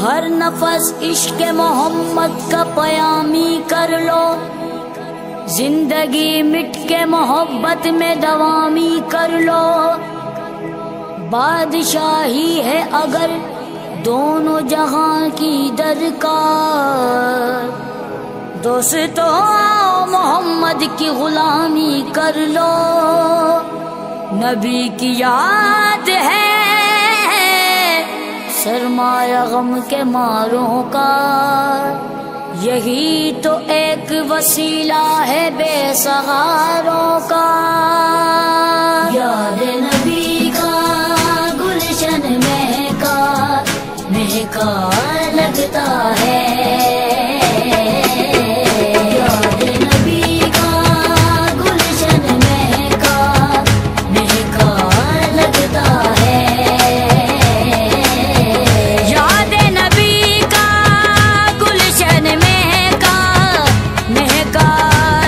ہر نفس عشق محمد کا پیامی کر لو، زندگی مٹ کے محبت میں دوامی کر لو۔ بادشاہی ہے اگر دونوں جہاں کی درکار، دوستو آؤ محمد کی غلامی کر لو۔ نبی کی یاد ہے سرمایہ غم کے ماروں کا، یہی تو ایک وسیلہ ہے بے سہاروں کا۔ یاد نبی کا گلشن مہکا مہکا لگتا ہے، یاد نبی کا گلشن مہکا مہکا لگتا ہے، یاد نبی کا گلشن مہکا مہکا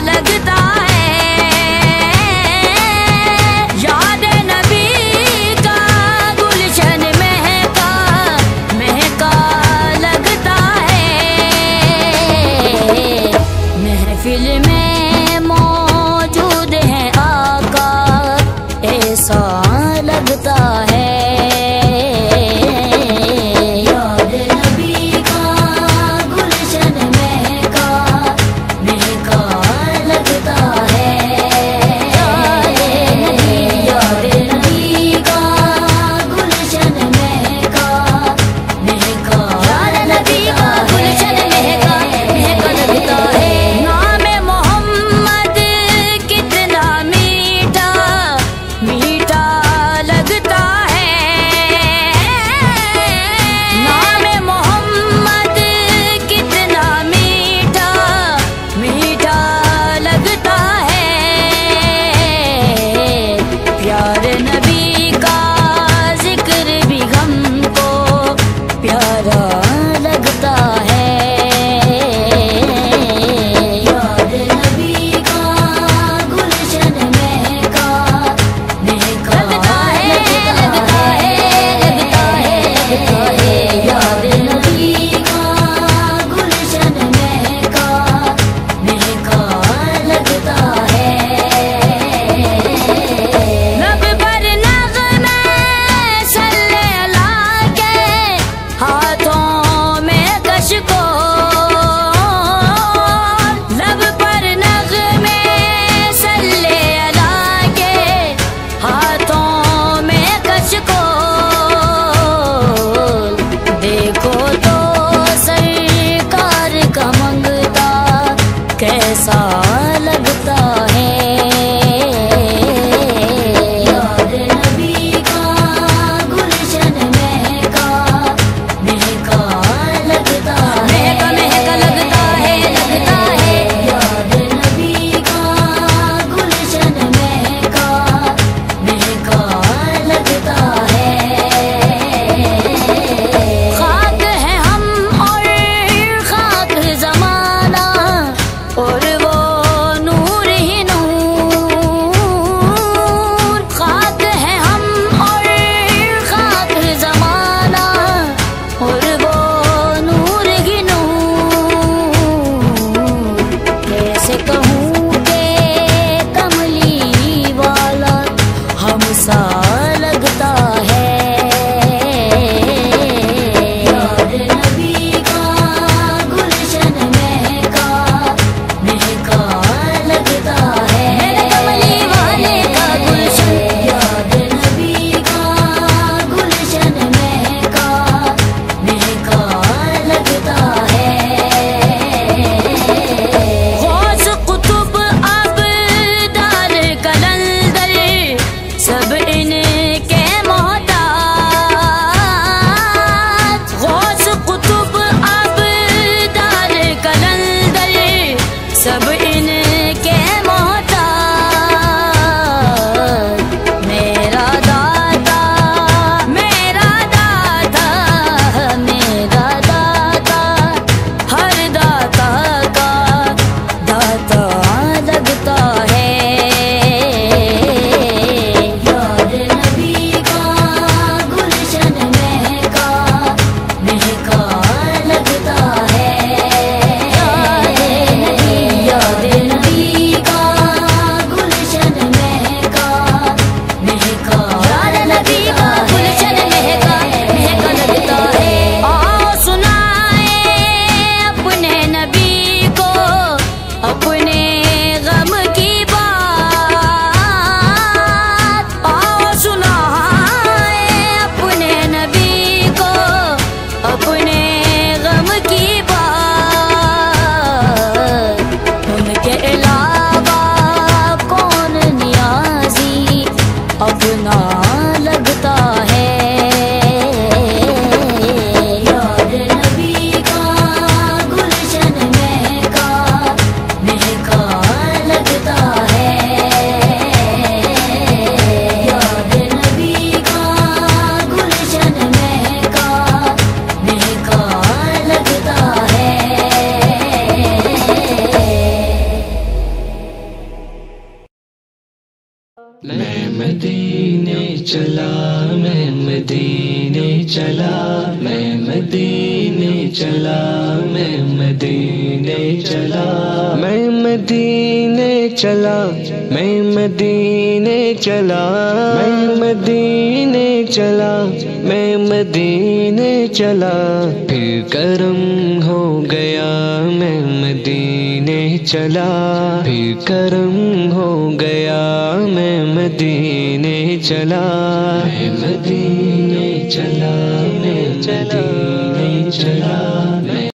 لگتا ہے، یاد نبی کا گلشن مہکا مہکا مدینے چلا میں مدینے چلا میں مدینے چلا میں مدینے چلا میں مدینے چلا میں مدینے چلا میں مدینے چلا میں مدینے چلا پھر کرم ہو گیا میں مدینے چلا پھر کرم ہو گیا میں مدینے چلا میں مدینے چلا میں مدینے چلا